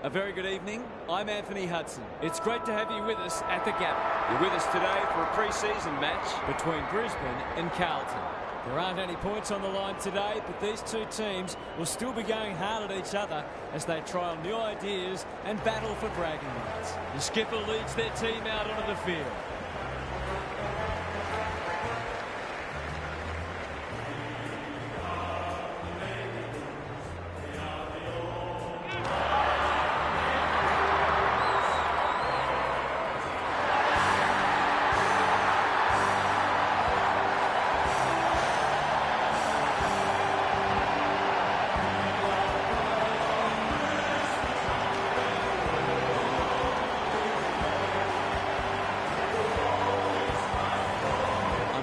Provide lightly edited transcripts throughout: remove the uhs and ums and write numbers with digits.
A very good evening. I'm Anthony Hudson. It's great to have you with us at the Gap. You're with us today for a pre-season match between Brisbane and Carlton. There aren't any points on the line today, but these two teams will still be going hard at each other as they trial new ideas and battle for bragging rights. The skipper leads their team out onto the field.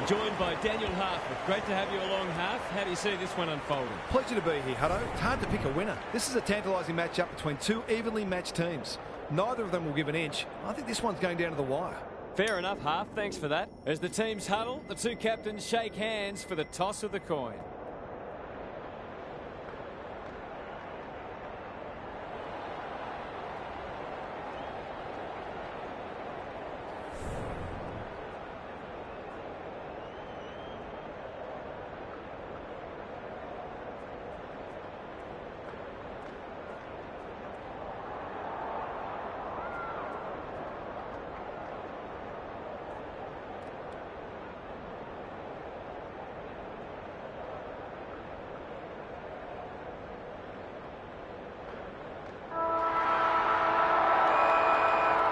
Joined by Daniel Harford. Great to have you along, Harf. How do you see this one unfolding? Pleasure to be here, Hutto. It's hard to pick a winner. This is a tantalising matchup between two evenly matched teams. Neither of them will give an inch. I think this one's going down to the wire. Fair enough, Harf. Thanks for that. As the teams huddle, the two captains shake hands for the toss of the coin.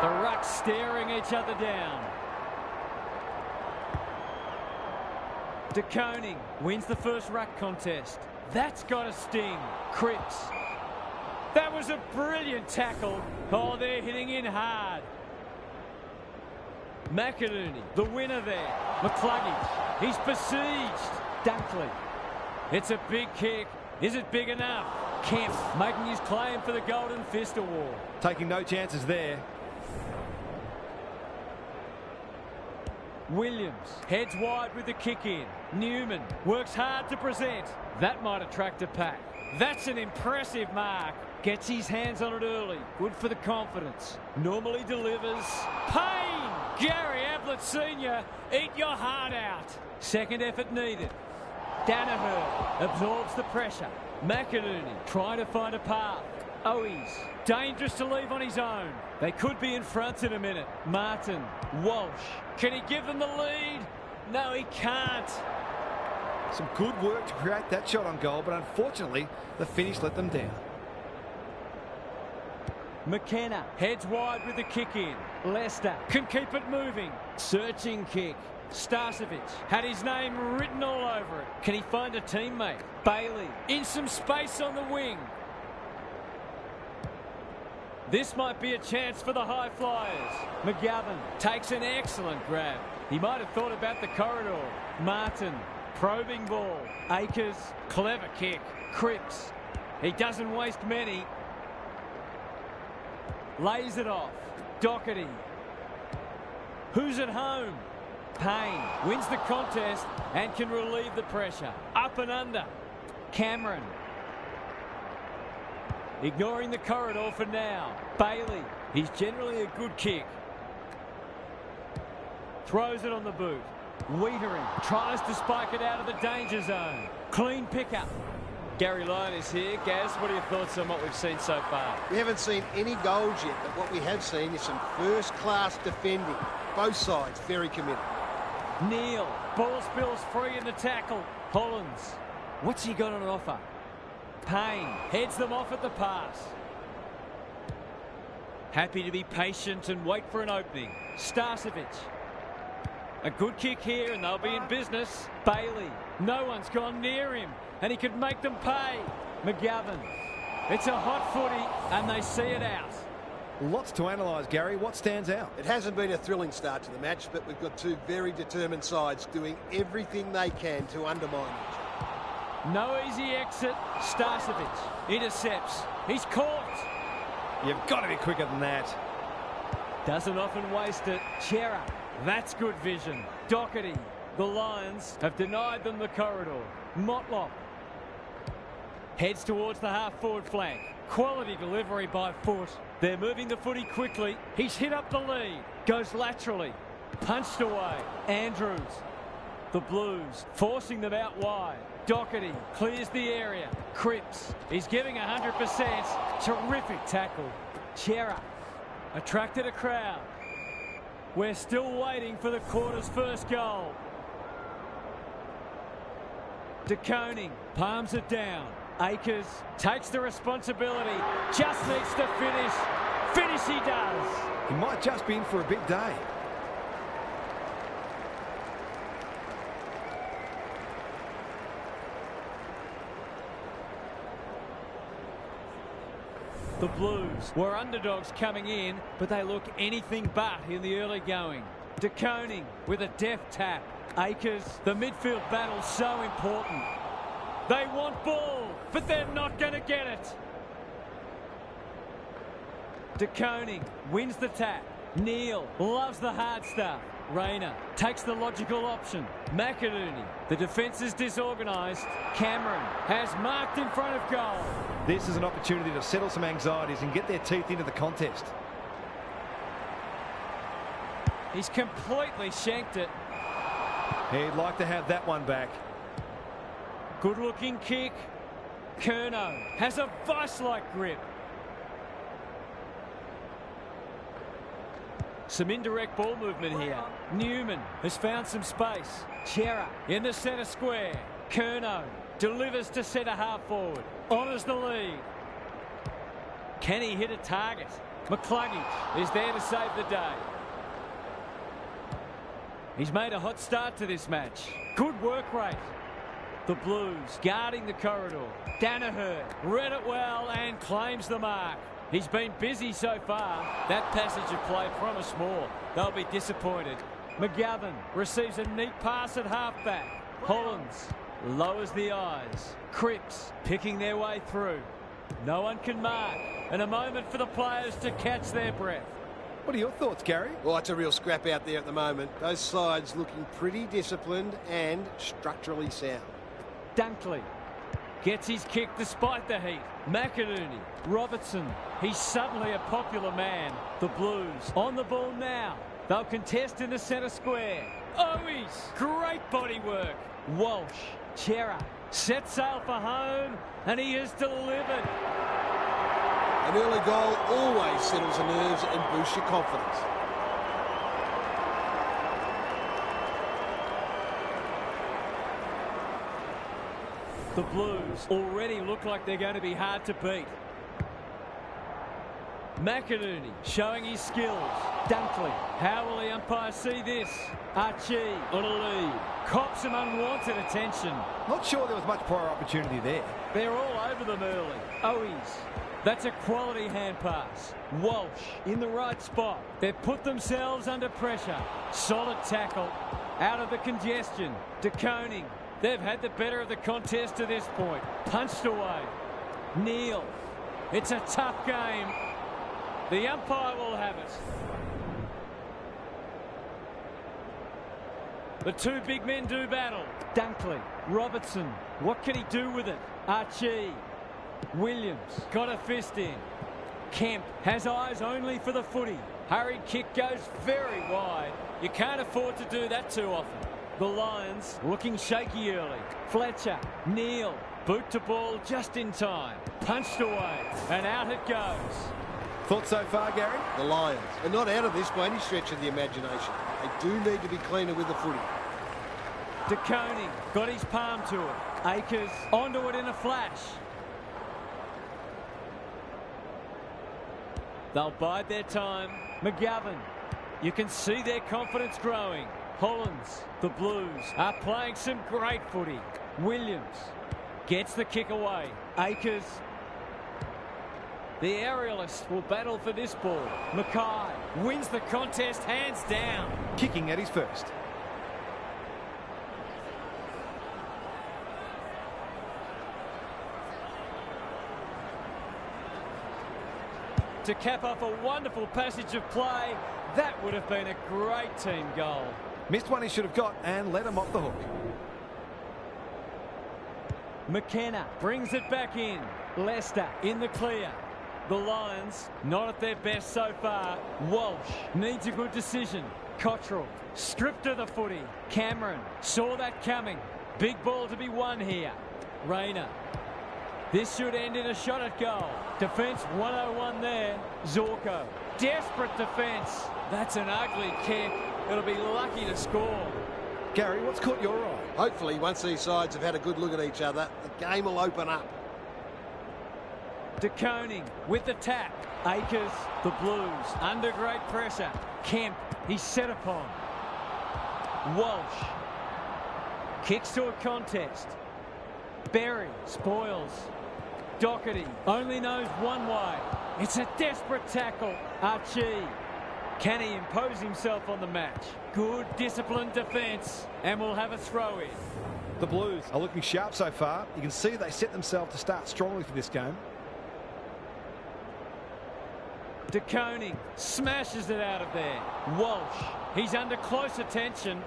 The rucks staring each other down. De Koning wins the first ruck contest. That's got a sting. Cripps. That was a brilliant tackle. Oh, they're hitting in hard. McInerney, the winner there. McCluggage. He's besieged. Dunkley. It's a big kick. Is it big enough? Kemp making his claim for the Golden Fist Award. Taking no chances there. Williams heads wide with the kick in. Newman works hard to present. That might attract a pack. That's an impressive mark. Gets his hands on it early. Good for the confidence. Normally delivers. Payne! Gary Ablett Sr., eat your heart out. Second effort needed. Danaher absorbs the pressure. McInerney trying to find a path. Owies, dangerous to leave on his own. They could be in front in a minute. Martin, Walsh. Can he give them the lead? No, he can't. Some good work to create that shot on goal, but unfortunately, the finish let them down. McKenna heads wide with the kick in. Leicester can keep it moving. Searching kick. Starcevic had his name written all over it. Can he find a teammate? Bailey in some space on the wing. This might be a chance for the high flyers. McGovern takes an excellent grab. He might have thought about the corridor. Martin, probing ball. Akers, clever kick. Cripps, he doesn't waste many. Lays it off. Doherty. Who's at home? Payne wins the contest and can relieve the pressure. Up and under. Cameron. Ignoring the corridor for now. Bailey. He's generally a good kick. Throws it on the boot. Wiedering tries to spike it out of the danger zone. Clean pickup. Gary Lyon is here. Gaz, what are your thoughts on what we've seen so far? We haven't seen any goals yet, but what we have seen is some first-class defending. Both sides very committed. Neal. Ball spills free in the tackle. Hollins. What's he got on offer? Payne heads them off at the pass. Happy to be patient and wait for an opening. Starcevic. A good kick here and they'll be in business. Bailey. No one's gone near him and he could make them pay. McGovern. It's a hot footy and they see it out. Lots to analyse, Gary. What stands out? It hasn't been a thrilling start to the match, but we've got two very determined sides doing everything they can to undermine each other. No easy exit. Starcevic intercepts. He's caught. You've got to be quicker than that. Doesn't often waste it. Chera. That's good vision. Doherty. The Lions have denied them the corridor. Motlop. Heads towards the half-forward flank. Quality delivery by foot. They're moving the footy quickly. He's hit up the lead. Goes laterally. Punched away. Andrews. The Blues forcing them out wide. Doherty clears the area. Cripps is giving 100%. Terrific tackle. Chera attracted a crowd. We're still waiting for the quarter's first goal. De Koning palms it down. Akers takes the responsibility. Just needs to finish. Finish he does. He might just be in for a big day. The Blues were underdogs coming in, but they look anything but in the early going. De Koning with a deft tap. Akers, the midfield battle so important. They want ball, but they're not going to get it. De Koning wins the tap. Neal loves the hard stuff. Rayner takes the logical option. McInerney, the defence is disorganised. Cameron has marked in front of goal. This is an opportunity to settle some anxieties and get their teeth into the contest. He's completely shanked it. He'd like to have that one back. Good looking kick. Curnow has a vice-like grip. Some indirect ball movement here. Newman has found some space. Chera in the centre square. Curnow delivers to centre half forward. Honours the lead. Can he hit a target? McCluggage is there to save the day. He's made a hot start to this match. Good work rate. The Blues guarding the corridor. Danaher read it well and claims the mark. He's been busy so far. That passage of play promised more. They'll be disappointed. McGovern receives a neat pass at halfback. Hollins lowers the eyes. Cripps picking their way through. No one can mark. And a moment for the players to catch their breath. What are your thoughts, Gary? Well, it's a real scrap out there at the moment. Those sides looking pretty disciplined and structurally sound. Dunkley gets his kick despite the heat. McInerney, Robertson, he's suddenly a popular man. The Blues on the ball now. They'll contest in the centre square. Owies, great body work. Walsh, Chera, set sail for home, and he has delivered. An early goal always settles the nerves and boosts your confidence. The Blues already look like they're going to be hard to beat. McInerney showing his skills. Dunkley, how will the umpire see this? Archie on a lead. Cops some unwanted attention. Not sure there was much prior opportunity there. They're all over them early. Owies. That's a quality hand pass. Walsh in the right spot. They've put themselves under pressure. Solid tackle. Out of the congestion. De Koning. They've had the better of the contest to this point. Punched away. Neal. It's a tough game. The umpire will have it. The two big men do battle. Dunkley. Robertson. What can he do with it? Archie. Williams got a fist in. Kemp has eyes only for the footy. Hurried kick goes very wide. You can't afford to do that too often. The Lions looking shaky early. Fletcher, Neal, boot to ball just in time. Punched away and out it goes. Thoughts so far, Gary? The Lions are not out of this by any stretch of the imagination. They do need to be cleaner with the footy. De Koning got his palm to it. Akers onto it in a flash. They'll bide their time. McGovern, you can see their confidence growing. Hollins, the Blues are playing some great footy. Williams gets the kick away. Akers, the aerialist will battle for this ball. Mackay wins the contest hands down. Kicking at his first. To cap off a wonderful passage of play, that would have been a great team goal. Missed one he should have got and let him off the hook. McKenna brings it back in. Leicester in the clear. The Lions not at their best so far. Walsh needs a good decision. Cottrell stripped of the footy. Cameron saw that coming. Big ball to be won here. Rayner. This should end in a shot at goal. Defence 101 there. Zorko. Desperate defence. That's an ugly kick. It'll be lucky to score. Gary, what's caught your eye? Hopefully, once these sides have had a good look at each other, the game will open up. De Koning with the tap. Akers, the Blues, under great pressure. Kemp, he's set upon. Walsh. Kicks to a contest. Berry spoils. Doherty only knows one way. It's a desperate tackle. Archie. Can he impose himself on the match? Good disciplined defence. And we'll have a throw in. The Blues are looking sharp so far. You can see they set themselves to start strongly for this game. De Koning smashes it out of there. Walsh. He's under close attention.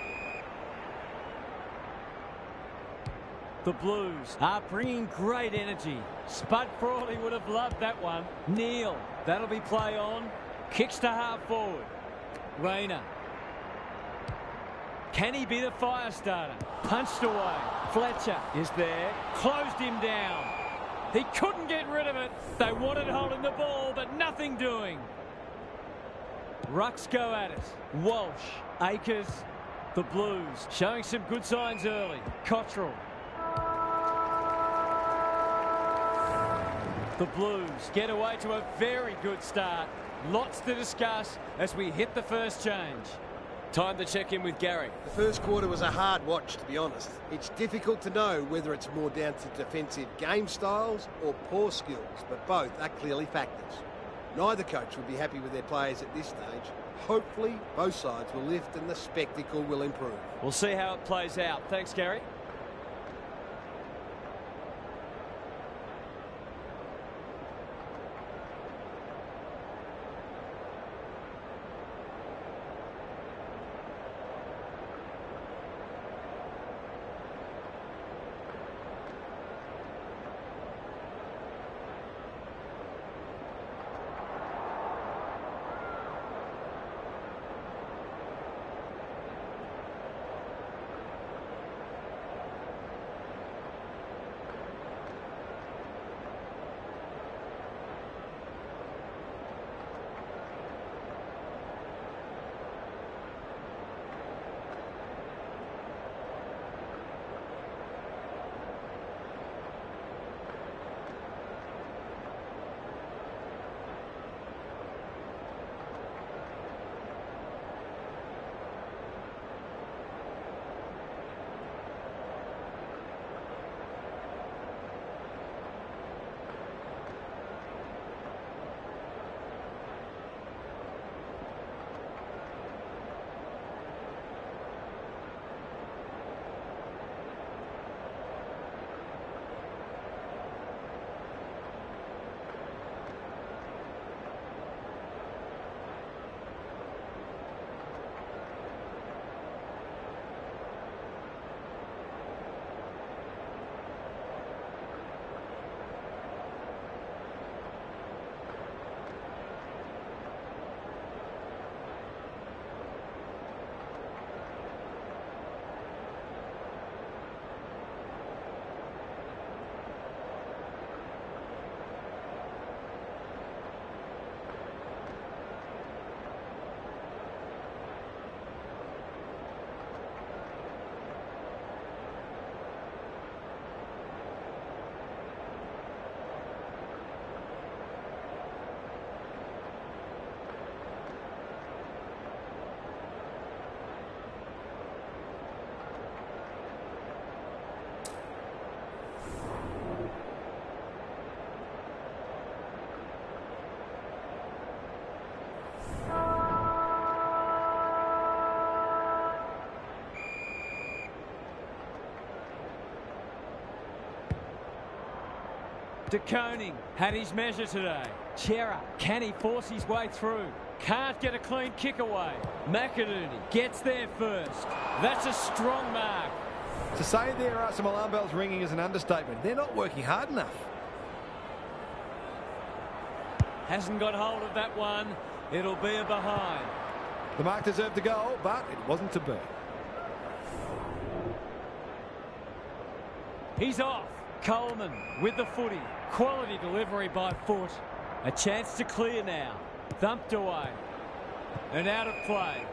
The Blues are bringing great energy. Spud Frawley would have loved that one. Neal. That'll be play on. Kicks to half forward. Rayner. Can he be the fire starter? Punched away. Fletcher is there. Closed him down. He couldn't get rid of it. They wanted holding the ball, but nothing doing. Rucks go at it. Walsh. Akers. The Blues showing some good signs early. Cottrell. The Blues get away to a very good start. Lots to discuss as we hit the first change. Time to check in with Gary. The first quarter was a hard watch, to be honest. It's difficult to know whether it's more down to defensive game styles or poor skills, but both are clearly factors. Neither coach will be happy with their players at this stage. Hopefully, both sides will lift and the spectacle will improve. We'll see how it plays out. Thanks, Gary. De Koning had his measure today. Chera, can he force his way through? Can't get a clean kick away. McInerney gets there first. That's a strong mark. To say there are some alarm bells ringing is an understatement. They're not working hard enough. Hasn't got hold of that one. It'll be a behind. The mark deserved a goal, but it wasn't to be. He's off. Coleman with the footy. Quality delivery by foot. A chance to clear now. Thumped away. And out of play.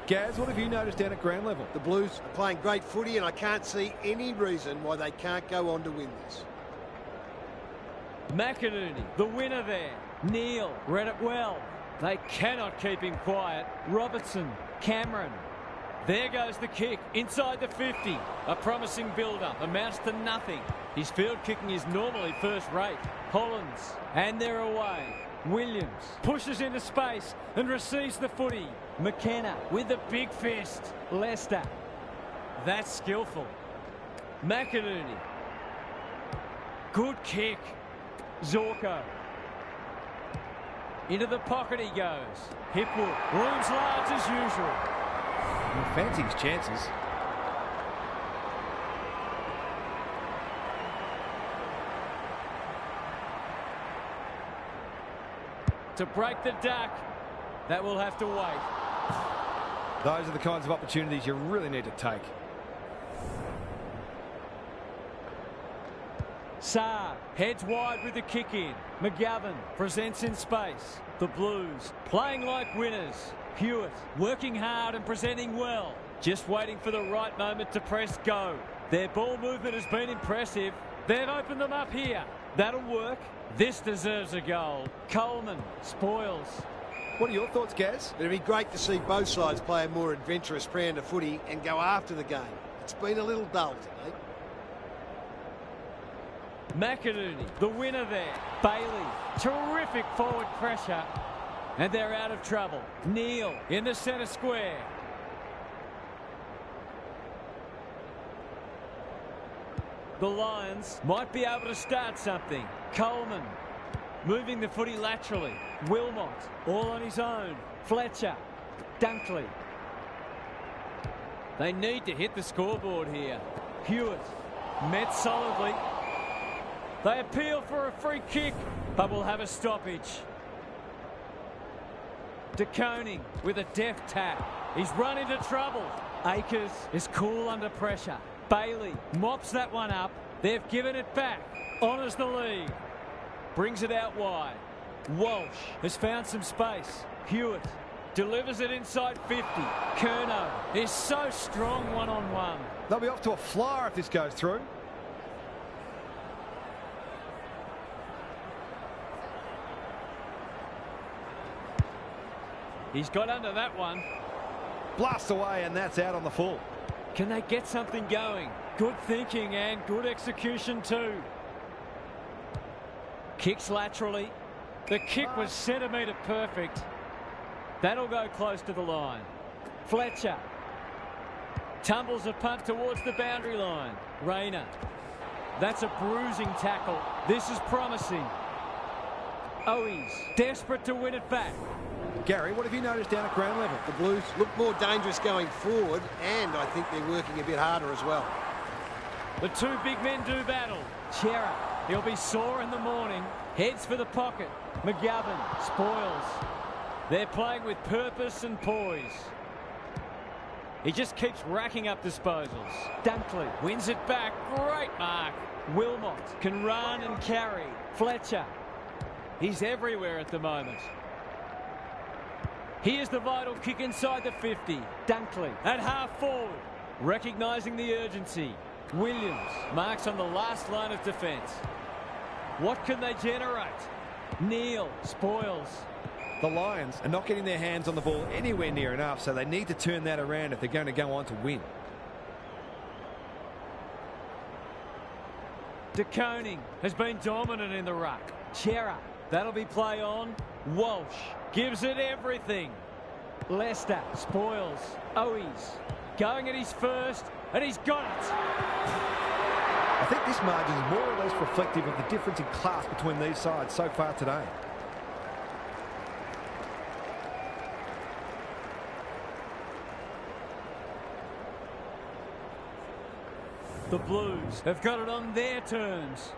Gaz, what have you noticed down at ground level? The Blues are playing great footy and I can't see any reason why they can't go on to win this. McInerney, the winner there. Neal read it well. They cannot keep him quiet. Robertson, Cameron. There goes the kick inside the 50. A promising build-up amounts to nothing. His field kicking is normally first rate. Hollands, and they're away. Williams pushes into space and receives the footy. McKenna with the big fist. Lester. That's skillful. McInerney. Good kick. Zorko. Into the pocket he goes. Hipwood looms large as usual. He fancies his chances. To break the duck, that will have to wait. Those are the kinds of opportunities you really need to take. Saab heads wide with the kick in. McGovern presents in space. The Blues playing like winners. Hewitt working hard and presenting well. Just waiting for the right moment to press go. Their ball movement has been impressive. They've opened them up here. That'll work. This deserves a goal. Coleman spoils. What are your thoughts, Gaz? It'd be great to see both sides play a more adventurous brand of footy and go after the game. It's been a little dull today. McInerney, the winner there. Bailey, terrific forward pressure. And they're out of trouble. Neal in the centre square. The Lions might be able to start something. Coleman moving the footy laterally. Wilmot all on his own. Fletcher. Dunkley. They need to hit the scoreboard here. Hewitt met solidly. They appeal for a free kick, but will have a stoppage. De Koning with a deft tap. He's run into trouble. Akers is cool under pressure. Bailey mops that one up. They've given it back. Honours the lead. Brings it out wide. Walsh has found some space. Hewitt delivers it inside 50. Curnow is so strong one-on-one. They'll be off to a flyer if this goes through. He's got under that one. Blast away, and that's out on the full. Can they get something going? Good thinking and good execution too. Kicks laterally. The kick was centimetre perfect. That'll go close to the line. Fletcher tumbles a punt towards the boundary line. Rayner. That's a bruising tackle. This is promising. Owies desperate to win it back. Gary, what have you noticed down at ground level? The Blues look more dangerous going forward, and I think they're working a bit harder as well. The two big men do battle. Chera, he'll be sore in the morning. Heads for the pocket. McGovern spoils. They're playing with purpose and poise. He just keeps racking up disposals. Dunkley wins it back. Great mark. Wilmot can run and carry. Fletcher. He's everywhere at the moment. Here's the vital kick inside the 50. Dunkley at half forward. Recognising the urgency. Williams marks on the last line of defence. What can they generate? Neal spoils. The Lions are not getting their hands on the ball anywhere near enough, so they need to turn that around if they're going to go on to win. De Koning has been dominant in the ruck. Chera, that'll be play on. Walsh gives it everything. Lester spoils. Owies going at his first, and he's got it. I think this margin is more or less reflective of the difference in class between these sides so far today. The Blues have got it on their terms.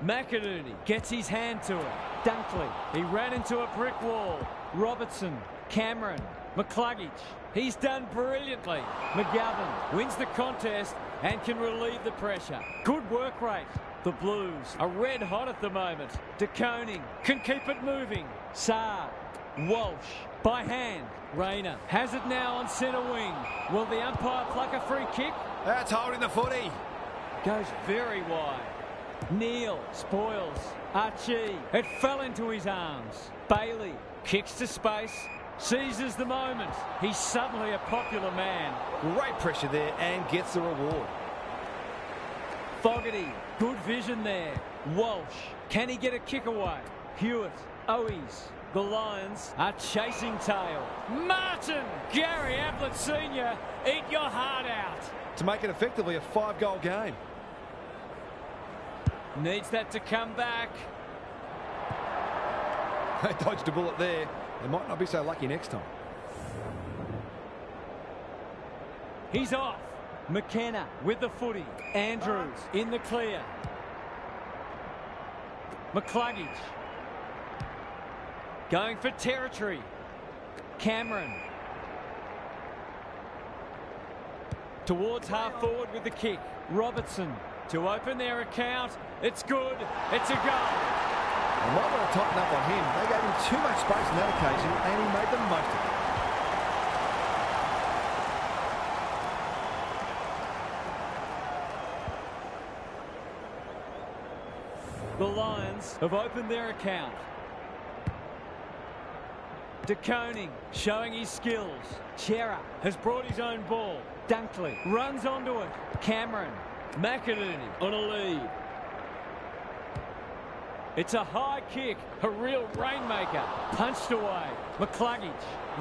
McInerney gets his hand to it. Dunkley, he ran into a brick wall. Robertson, Cameron, McCluggage. He's done brilliantly. McGovern wins the contest and can relieve the pressure. Good work rate. The Blues are red hot at the moment. De Koning can keep it moving. Saar, Walsh, by hand. Rayner has it now on centre wing. Will the umpire pluck a free kick? That's holding the footy. Goes very wide. Neal spoils. Archie, it fell into his arms. Bailey kicks to space. Seizes the moment. He's suddenly a popular man. Great pressure there and gets the reward. Fogarty, good vision there. Walsh, can he get a kick away? Hewitt, Owies. The Lions are chasing tail. Martin, Gary Ablett Sr., eat your heart out. To make it effectively a 5-goal game. Needs that to come back. They dodged a bullet there. They might not be so lucky next time. He's off. McKenna with the footy. Andrews in the clear. McCluggage. Going for territory. Cameron. Towards half forward with the kick. Robertson to open their account. It's good. It's a goal. They might want to tighten up on him. They gave him too much space on that occasion and he made the most of it. The Lions have opened their account. De Koning showing his skills. Chera has brought his own ball. Dunkley runs onto it. Cameron. McInerney on a lead. It's a high kick. A real rainmaker. Punched away. McCluggage.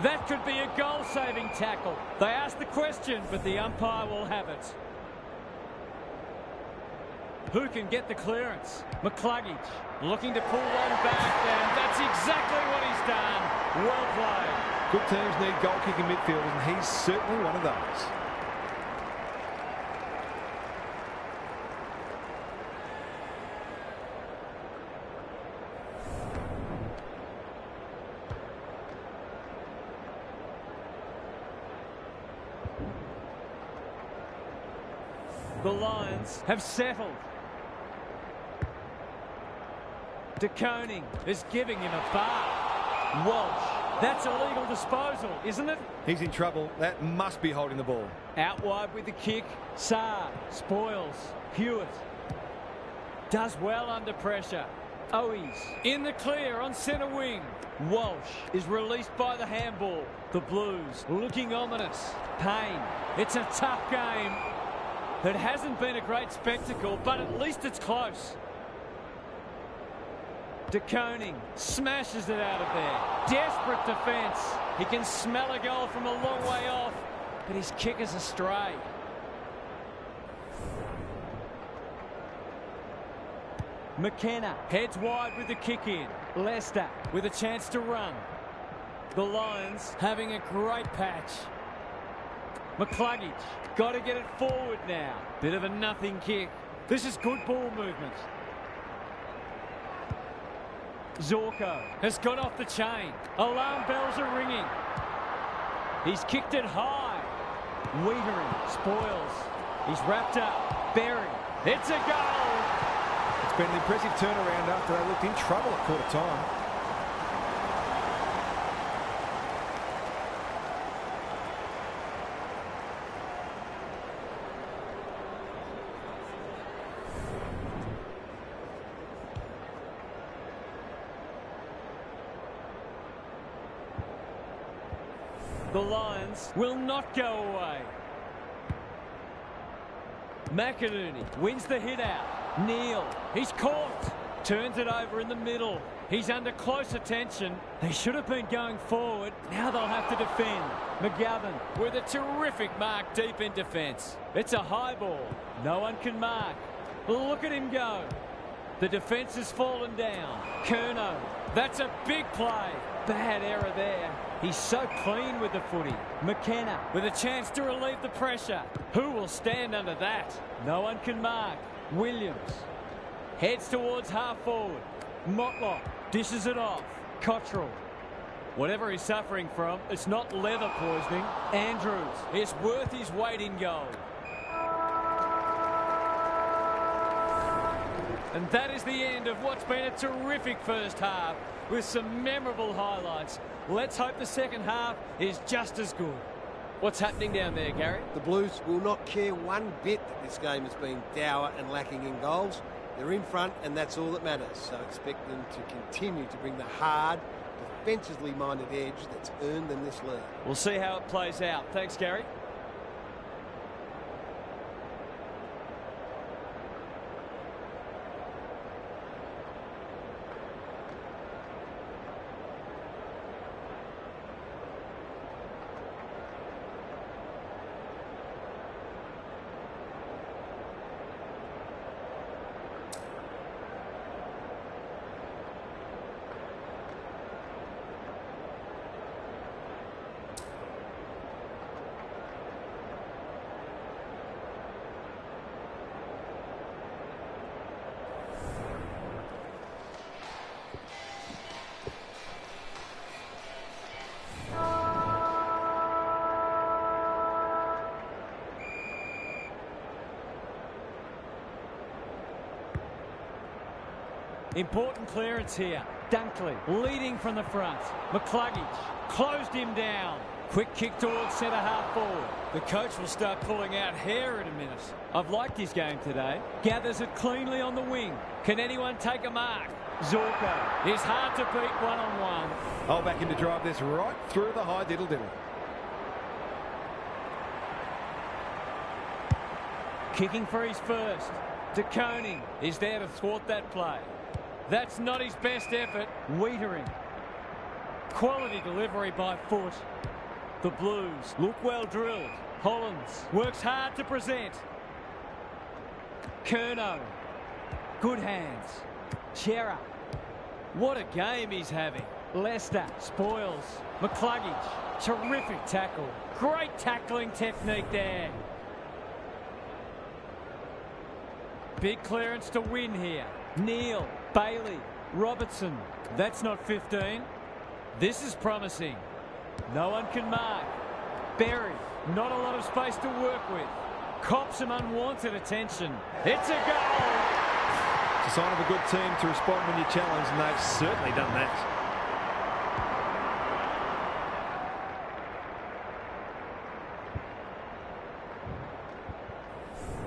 That could be a goal-saving tackle. They asked the question, but the umpire will have it. Who can get the clearance? McCluggage looking to pull one back, and that's exactly what he's done. Well played. Good teams need goal-kicking midfielders, and he's certainly one of those. The Lions have settled. De Koning is giving him a bar. Walsh, that's a legal disposal, isn't it? He's in trouble. That must be holding the ball. Out wide with the kick. Saar spoils. Hewitt does well under pressure. Owies in the clear on centre wing. Walsh is released by the handball. The Blues looking ominous. Payne, it's a tough game. It hasn't been a great spectacle, but at least it's close. De Koning smashes it out of there. Desperate defence. He can smell a goal from a long way off, but his kick is astray. McKenna heads wide with the kick in. Leicester with a chance to run. The Lions having a great patch. McCluggage got to get it forward now. Bit of a nothing kick. This is good ball movement. Zorko has got off the chain. Alarm bells are ringing. He's kicked it high. Wiedering spoils. He's wrapped up. Berry. It's a goal. It's been an impressive turnaround after they looked in trouble at quarter time. The Lions will not go away. McInerney wins the hit out. Neal, he's caught. Turns it over in the middle. He's under close attention. They should have been going forward. Now they'll have to defend. McGovern with a terrific mark deep in defence. It's a high ball. No one can mark. Look at him go. The defence has fallen down. Curnow. That's a big play. Bad error there. He's so clean with the footy. McKenna with a chance to relieve the pressure. Who will stand under that? No one can mark. Williams heads towards half forward. Motlop dishes it off. Cottrell. Whatever he's suffering from, it's not leather poisoning. Andrews is worth his weight in gold. And that is the end of what's been a terrific first half with some memorable highlights. Let's hope the second half is just as good. What's happening down there, Gary? The Blues will not care one bit that this game has been dour and lacking in goals. They're in front and that's all that matters. So expect them to continue to bring the hard, defensively minded edge that's earned them this lead. We'll see how it plays out. Thanks, Gary. Important clearance here. Dunkley leading from the front. McCluggage closed him down. Quick kick towards centre half forward. The coach will start pulling out hair in a minute. I've liked his game today. Gathers it cleanly on the wing. Can anyone take a mark? Zorko is hard to beat one-on-one. I'll back him to drive this right through the high diddle-diddle. Kicking for his first. De Koning is there to thwart that play. That's not his best effort. Wiedering. Quality delivery by foot. The Blues look well drilled. Hollands works hard to present. Curnow. Good hands. Chera. What a game he's having. Lester spoils. McCluggage. Terrific tackle. Great tackling technique there. Big clearance to win here. Neal. Bailey. Robertson. That's not 15. This is promising. No one can mark. Berry. Not a lot of space to work with. Cops some unwanted attention. It's a goal! It's a sign of a good team to respond when you're challenged, and they've certainly done that.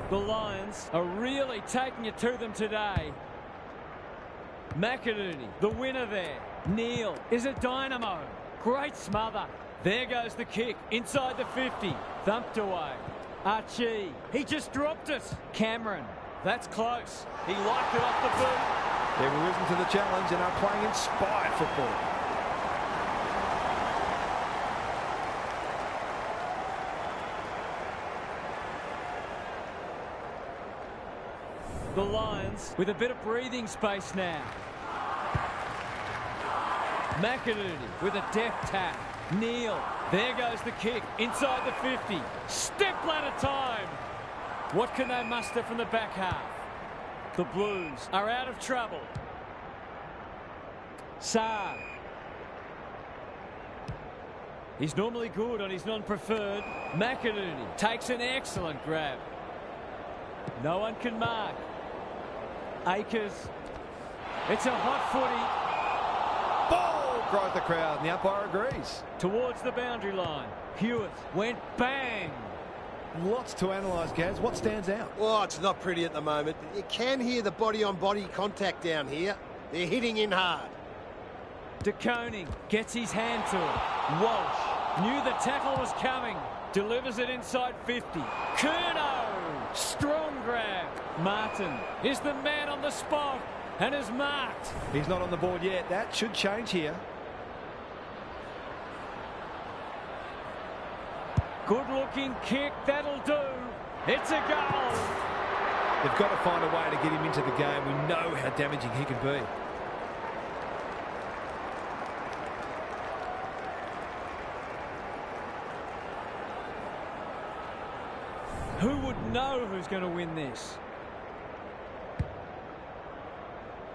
The Lions are really taking it to them today. McInerney, the winner there. Neal is a dynamo. Great smother. There goes the kick inside the 50. Thumped away. Archie, he just dropped it. Cameron, that's close. He liked it off the boot. They've risen to the challenge and are playing inspired football. The Lions with a bit of breathing space now. McInerney with a deft tap. Neal, there goes the kick inside the 50. Step ladder time. What can they muster from the back half? The Blues are out of trouble. Saab. He's normally good on his non-preferred. McInerney takes an excellent grab. No one can mark. Akers. It's a hot footy. Ball! Cries the crowd, and the umpire agrees. Towards the boundary line. Hewitt went bang. Lots to analyse, Gaz. What stands out? Well, it's not pretty at the moment. You can hear the body-on-body contact down here. They're hitting in hard. De Koning gets his hand to it. Walsh knew the tackle was coming. Delivers it inside 50. Curnow! Strong grab. Martin is the man on the spot and is marked. He's not on the board yet. That should change here. Good looking kick. That'll do. It's a goal. They've got to find a way to get him into the game. We know how damaging he can be. Who would know who's going to win this?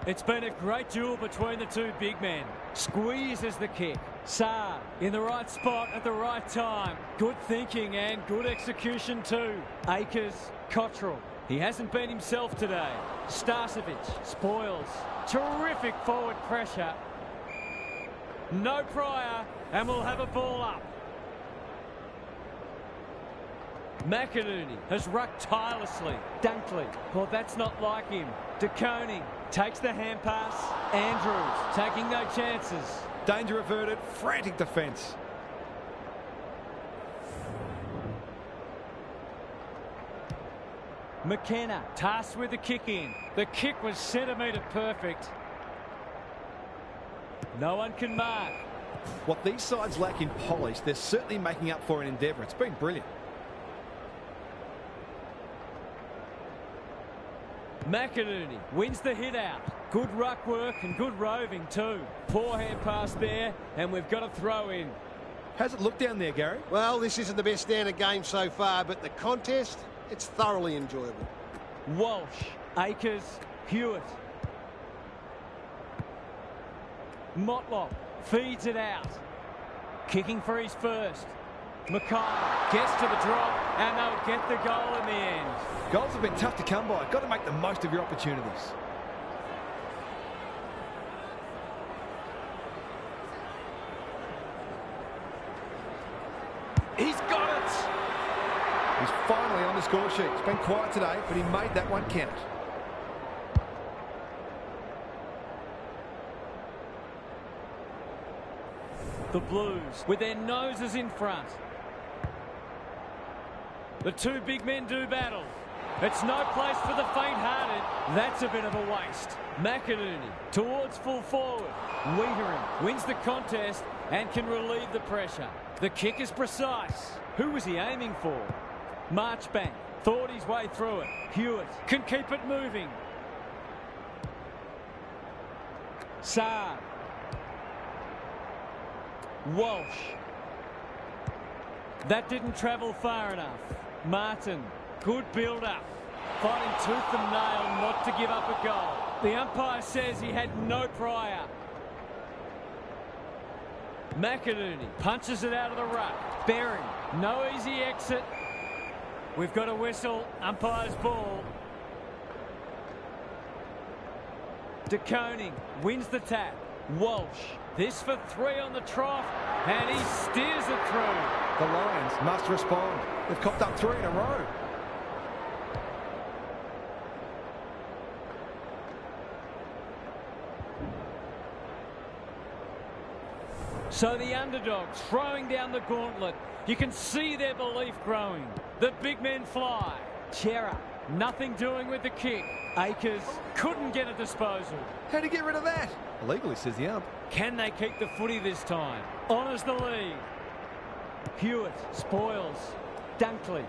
It's been a great duel between the two big men. Squeezes the kick. Saar in the right spot at the right time. Good thinking and good execution too. Akers, Cottrell. He hasn't been himself today. Starcevic spoils. Terrific forward pressure. No prior, and we'll have a ball up. McInerney has rucked tirelessly. Dunkley, well, that's not like him. De Koning takes the hand pass. Andrews taking no chances. Danger averted, frantic defence. McKenna tasked with the kick in. The kick was centimetre perfect. No one can mark. What these sides lack in polish, they're certainly making up for in endeavour. It's been brilliant. McInerney wins the hit out. Good ruck work and good roving too. Poor hand pass there, and we've got a throw in. How's it look down there, Gary? Well, this isn't the best standard game so far, but the contest, it's thoroughly enjoyable. Walsh, Akers, Hewitt. Motlop feeds it out. Kicking for his first. Mackay gets to the drop, and they'll get the goal in the end. Goals have been tough to come by. Got to make the most of your opportunities. He's got it! He's finally on the score sheet. It's been quiet today, but he made that one count. The Blues with their noses in front. The two big men do battle. It's no place for the faint-hearted. That's a bit of a waste. McInerney towards full forward. Wiedering wins the contest and can relieve the pressure. The kick is precise. Who was he aiming for? Marchbank thought his way through it. Hewitt can keep it moving. Saar. Walsh. That didn't travel far enough. Martin, good build-up. Fighting tooth and nail not to give up a goal. The umpire says he had no prior. McInerney punches it out of the ruck. Berry, no easy exit. We've got a whistle. Umpire's ball. De Koning wins the tap. Walsh, this for 3 on the trough, and he steers it through. The Lions must respond. They've copped up 3 in a row. So the underdogs throwing down the gauntlet. You can see their belief growing. The big men fly. Chera, nothing doing with the kick. Akers couldn't get a disposal. How'd he get rid of that? Illegally, says the ump. Can they keep the footy this time? Honours the lead. Hewitt spoils. Dunkley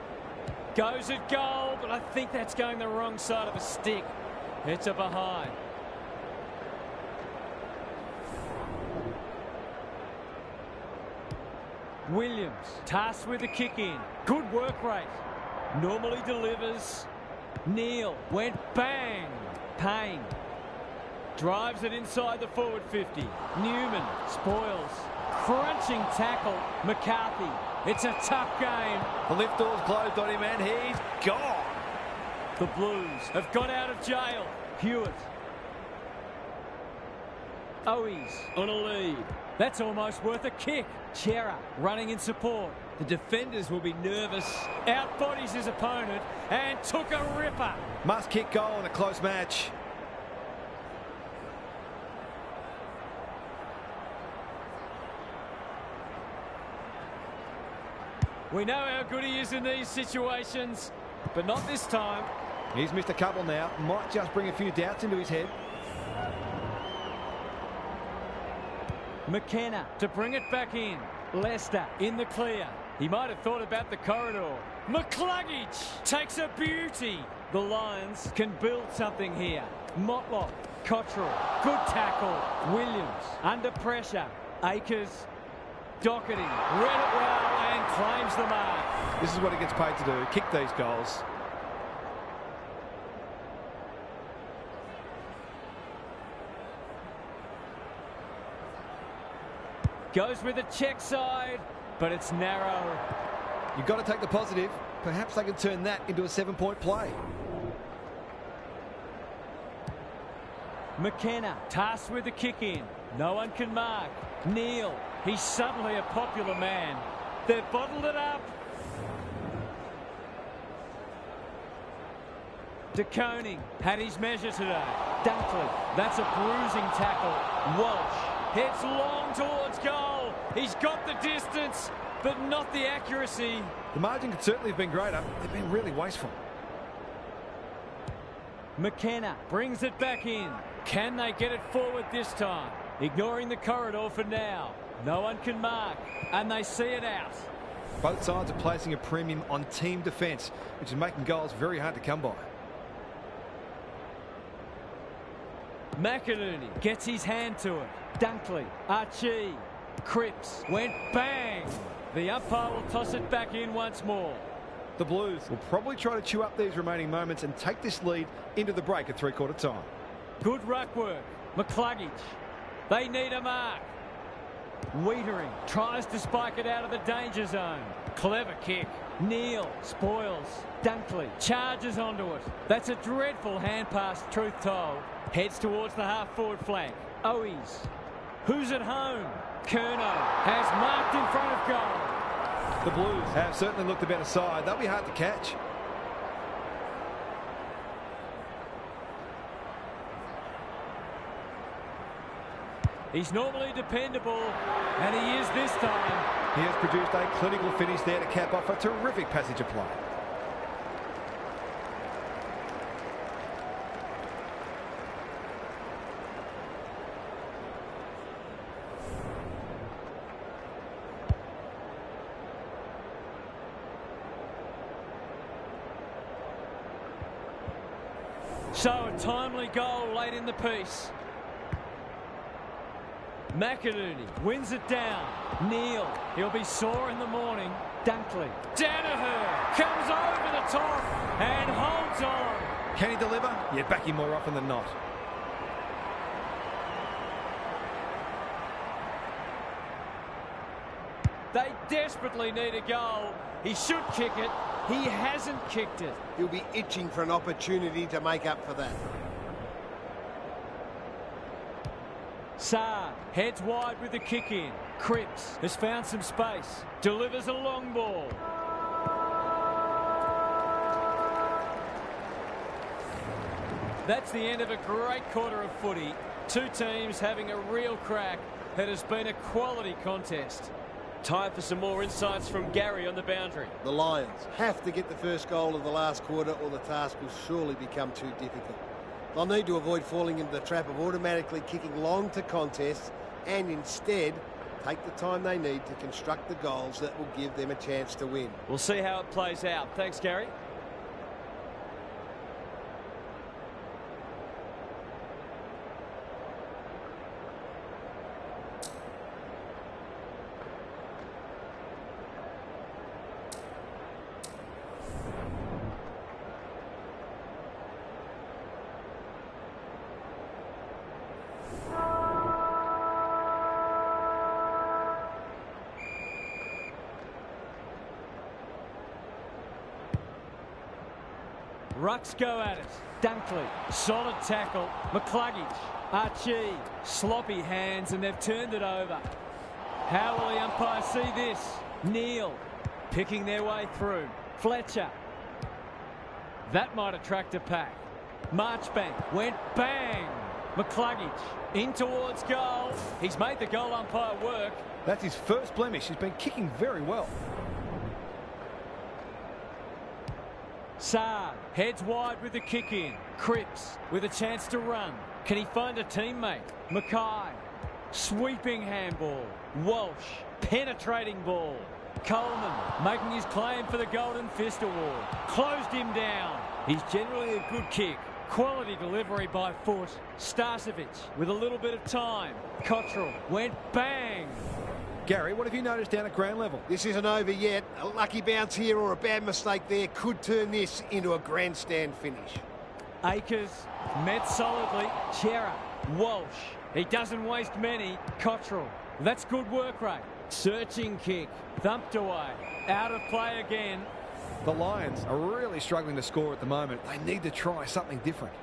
goes at goal, but I think that's going the wrong side of a stick. It's a behind. Williams tasked with the kick in. Good work rate. Normally delivers. Neal went bang. Payne drives it inside the forward 50. Newman spoils. Crunching tackle. McCarthy. It's a tough game. The lift door's closed on him and he's gone. The Blues have got out of jail. Hewitt. Owies on a lead. That's almost worth a kick. Chera running in support. The defenders will be nervous. Outbodies his opponent and took a ripper. Must kick goal in a close match. We know how good he is in these situations, but not this time. He's missed a couple now. Might just bring a few doubts into his head. McKenna to bring it back in. Lester in the clear. He might have thought about the corridor. McCluggage takes a beauty. The Lions can build something here. Motlop, Cottrell, good tackle. Williams, under pressure. Akers, Doherty, read it well and claims the mark. This is what he gets paid to do, kick these goals. Goes with the check side, but it's narrow. You've got to take the positive. Perhaps they can turn that into a 7-point play. McKenna, tasked with the kick in. No one can mark. Neal, he's suddenly a popular man. They've bottled it up. De Koning had his measure today. Dunkley, that's a bruising tackle. Walsh heads long towards goal. He's got the distance, but not the accuracy. The margin could certainly have been greater. They've been really wasteful. McKenna brings it back in. Can they get it forward this time? Ignoring the corridor for now. No one can mark, and they see it out. Both sides are placing a premium on team defence, which is making goals very hard to come by. McInerney gets his hand to it. Dunkley, Archie, Cripps went bang. The umpire will toss it back in once more. The Blues will probably try to chew up these remaining moments and take this lead into the break at three-quarter time. Good ruck work. McCluggage. They need a mark. Wiedering tries to spike it out of the danger zone. Clever kick. Neal spoils. Dunkley charges onto it. That's a dreadful hand pass, truth told. Heads towards the half-forward flank. Owies. Who's at home? Curnow has marked in front of goal. The Blues have certainly looked the better side. They'll be hard to catch. He's normally dependable, and he is this time. He has produced a clinical finish there to cap off a terrific passage of play. So a timely goal late in the piece. McInerney wins it down. Neal, he'll be sore in the morning. Dunkley. Danaher comes over the top and holds on. Can he deliver? Yeah, back him more often than not. They desperately need a goal. He should kick it. He hasn't kicked it. He'll be itching for an opportunity to make up for that. Saad heads wide with the kick in. Cripps has found some space. Delivers a long ball. That's the end of a great quarter of footy. Two teams having a real crack. It has been a quality contest. Time for some more insights from Gary on the boundary. The Lions have to get the first goal of the last quarter or the task will surely become too difficult. They'll need to avoid falling into the trap of automatically kicking long to contests and instead take the time they need to construct the goals that will give them a chance to win. We'll see how it plays out. Thanks, Gary. Rucks go at it. Dunkley, solid tackle. McCluggage, Archie, sloppy hands, and they've turned it over. How will the umpire see this? Neal, picking their way through. Fletcher. That might attract a pack. Marchbank went bang. McCluggage in towards goal. He's made the goal umpire work. That's his first blemish. He's been kicking very well. Saad heads wide with the kick in. Cripps with a chance to run. Can he find a teammate? Mackay. Sweeping handball. Walsh. Penetrating ball. Coleman making his claim for the Golden Fist Award. Closed him down. He's generally a good kick. Quality delivery by foot. Starcevic with a little bit of time. Cottrell went bang. Gary, what have you noticed down at ground level? This isn't over yet. A lucky bounce here or a bad mistake there could turn this into a grandstand finish. Akers met solidly. Chera. Walsh. He doesn't waste many. Cottrell. That's good work rate. Searching kick. Thumped away. Out of play again. The Lions are really struggling to score at the moment. They need to try something different.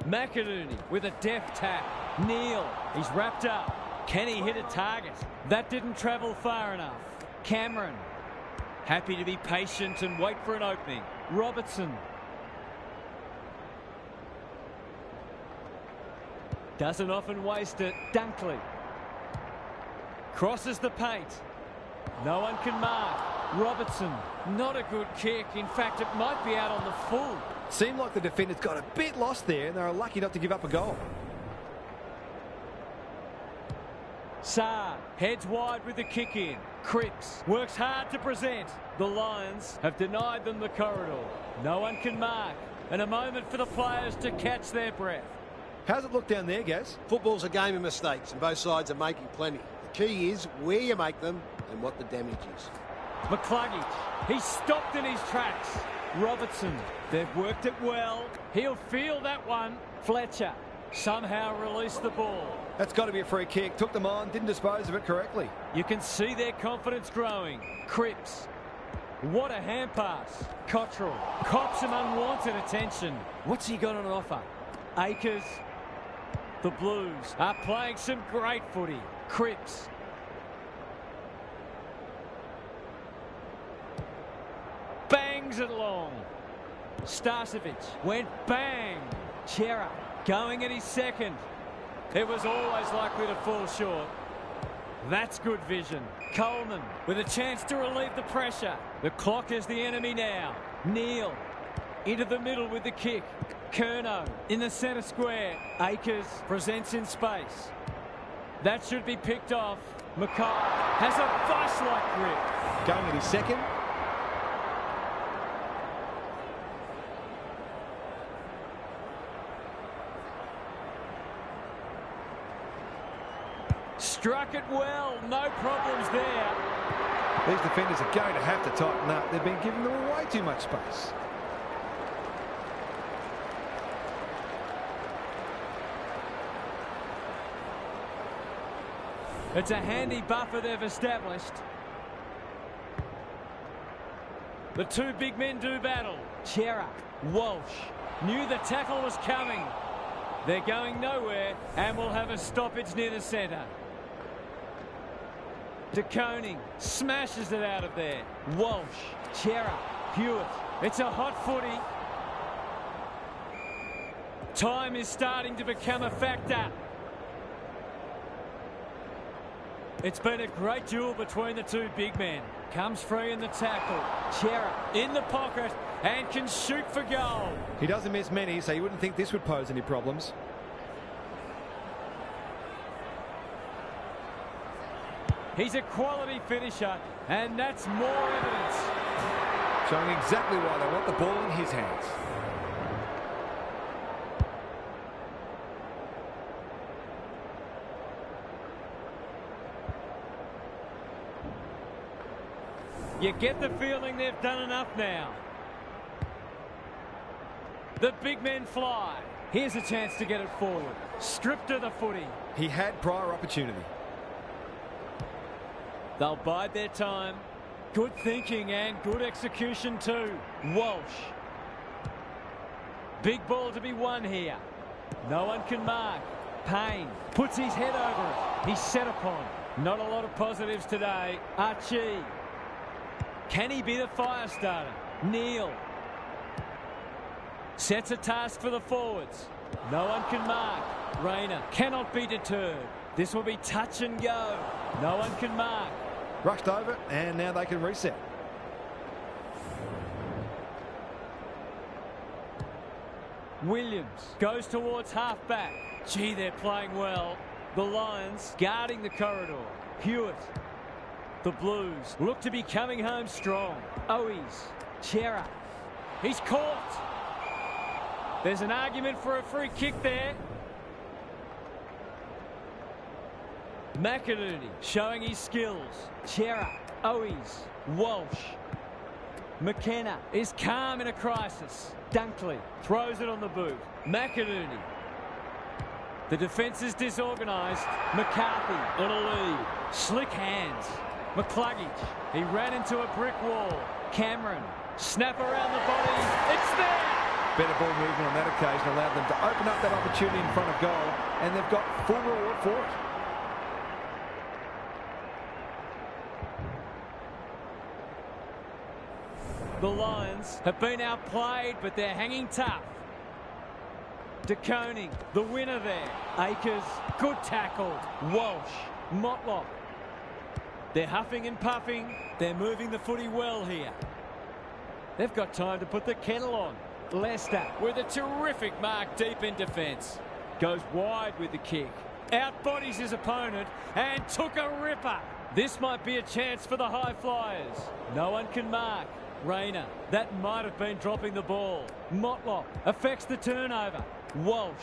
McInerney with a deft tap. Neal. He's wrapped up. Can he hit a target? That didn't travel far enough. Cameron. Happy to be patient and wait for an opening. Robertson. Doesn't often waste it. Dunkley. Crosses the paint. No one can mark. Robertson. Not a good kick. In fact, it might be out on the full. Seemed like the defenders got a bit lost there and they were lucky not to give up a goal. Saad heads wide with the kick in. Cripps works hard to present. The Lions have denied them the corridor. No one can mark. And a moment for the players to catch their breath. How's it look down there, Gaz? Football's a game of mistakes and both sides are making plenty. The key is where you make them and what the damage is. McCluggage. He's stopped in his tracks. Robertson. They've worked it well. He'll feel that one. Fletcher. Somehow released the ball. That's got to be a free kick. Took them on, didn't dispose of it correctly. You can see their confidence growing. Cripps. What a hand pass. Cottrell cops some unwanted attention. What's he got on offer? Akers. The Blues are playing some great footy. Cripps. Bangs it long. Starcevic went bang. Chera going at his second. It was always likely to fall short. That's good vision. Coleman with a chance to relieve the pressure. The clock is the enemy now. Neal into the middle with the kick. Curnow in the centre square. Akers presents in space. That should be picked off. Mackay has a vice-like grip. Going at his second. Struck it well. No problems there. These defenders are going to have to tighten up. They've been giving them way too much space. It's a handy buffer they've established. The two big men do battle. Chera, Walsh knew the tackle was coming. They're going nowhere and will have a stoppage near the centre. De Koning smashes it out of there. Walsh, Chera, Hewitt. It's a hot footy. Time is starting to become a factor. It's been a great duel between the two big men. Comes free in the tackle. Chera in the pocket and can shoot for goal. He doesn't miss many, so you wouldn't think this would pose any problems. He's a quality finisher, and that's more evidence. Showing exactly why they want the ball in his hands. You get the feeling they've done enough now. The big men fly. Here's a chance to get it forward. Stripped of the footy. He had prior opportunity. They'll bide their time. Good thinking and good execution too. Walsh. Big ball to be won here. No one can mark. Payne puts his head over it. He's set upon. Not a lot of positives today. Archie. Can he be the fire starter? Neal. Sets a task for the forwards. No one can mark. Rayner cannot be deterred. This will be touch and go. No one can mark. Rushed over, and now they can reset. Williams goes towards half-back. Gee, they're playing well. The Lions guarding the corridor. Hewitt. The Blues look to be coming home strong. Owies, Chera. He's caught. There's an argument for a free kick there. McInerney showing his skills. Chera, Owies, Walsh. McKenna is calm in a crisis. Dunkley throws it on the boot. McInerney. The defence is disorganised. McCarthy on a lead. Slick hands. McCluggage. He ran into a brick wall. Cameron. Snap around the body. It's there! Better ball movement on that occasion allowed them to open up that opportunity in front of goal, and they've got full reward for it. The Lions have been outplayed, but they're hanging tough. De Koning, the winner there. Akers, good tackle. Walsh, Motlop. They're huffing and puffing. They're moving the footy well here. They've got time to put the kettle on. Lester with a terrific mark deep in defence. Goes wide with the kick. Outbodies his opponent and took a ripper. This might be a chance for the high flyers. No one can mark. Rayner, that might have been dropping the ball. Motlop affects the turnover. Walsh,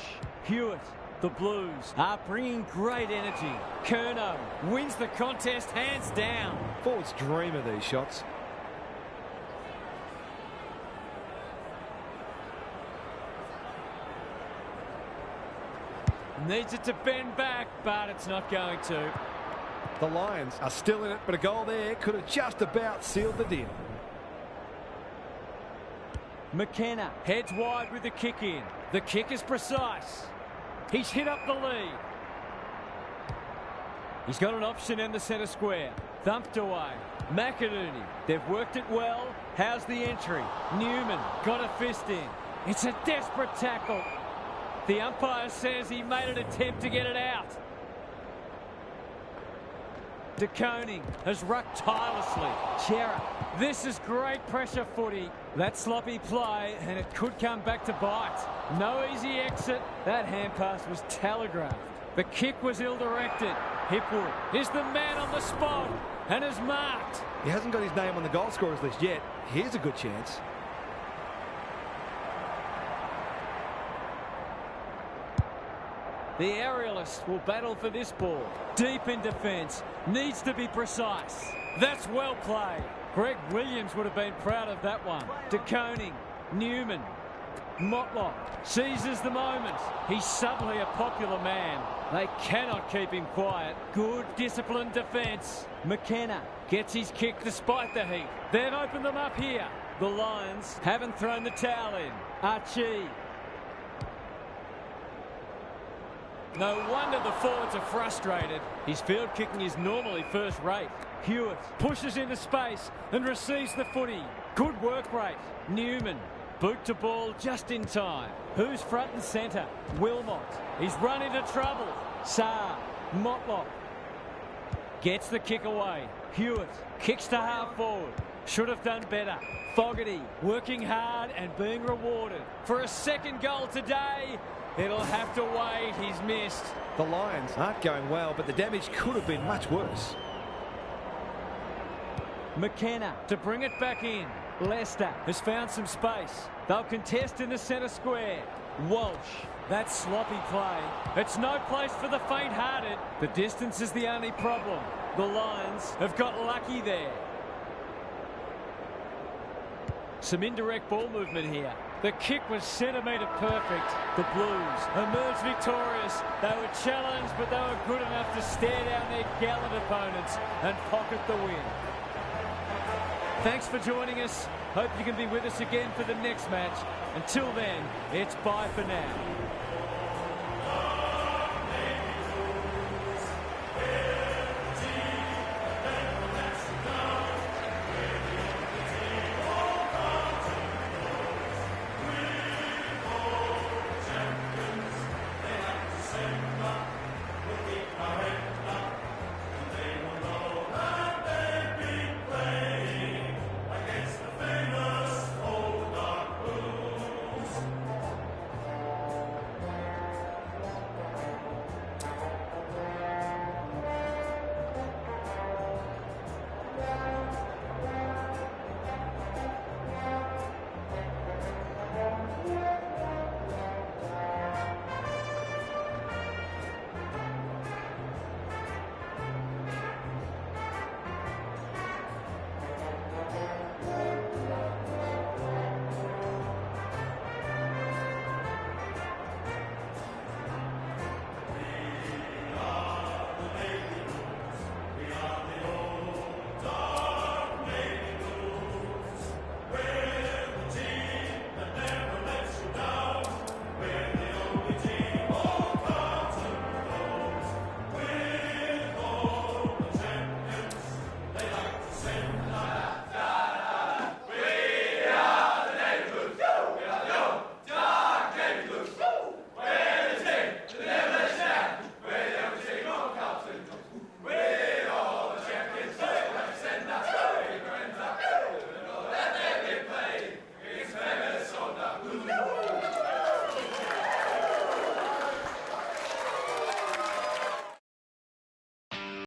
Hewitt, the Blues are bringing great energy. Curnow wins the contest hands down. Forwards dream of these shots. Needs it to bend back, but it's not going to. The Lions are still in it, but a goal there could have just about sealed the deal. McKenna heads wide with the kick in. The kick is precise. He's hit up the lead. He's got an option in the centre square. Thumped away. McInerney. They've worked it well. How's the entry? Newman got a fist in. It's a desperate tackle. The umpire says he made an attempt to get it out. De Koning has rucked tirelessly. Chera. This is great pressure footy. That sloppy play, and it could come back to bite. No easy exit. That hand pass was telegraphed. The kick was ill-directed. Hipwood is the man on the spot and is marked. He hasn't got his name on the goal scorers list yet. Here's a good chance. The aerialist will battle for this ball. Deep in defence. Needs to be precise. That's well played. Greg Williams would have been proud of that one. De Koning. Newman. Motlop seizes the moment. He's suddenly a popular man. They cannot keep him quiet. Good disciplined defence. McKenna gets his kick despite the heat. They've opened them up here. The Lions haven't thrown the towel in. Archie. No wonder the forwards are frustrated. His field kicking is normally first rate. Hewitt pushes into space and receives the footy. Good work rate. Newman. Boot to ball just in time. Who's front and centre? Wilmot. He's run into trouble. Saar. Motlop. Gets the kick away. Hewitt kicks to half forward. Should have done better. Fogarty working hard and being rewarded. For a second goal today, it'll have to wait. He's missed. The Lions aren't going well, but the damage could have been much worse. McKenna to bring it back in. Lester has found some space. They'll contest in the centre square. Walsh. That sloppy play. It's no place for the faint-hearted. The distance is the only problem. The Lions have got lucky there. Some indirect ball movement here. The kick was centimetre perfect. The Blues emerged victorious. They were challenged, but they were good enough to stare down their gallant opponents and pocket the win. Thanks for joining us. Hope you can be with us again for the next match. Until then, it's bye for now.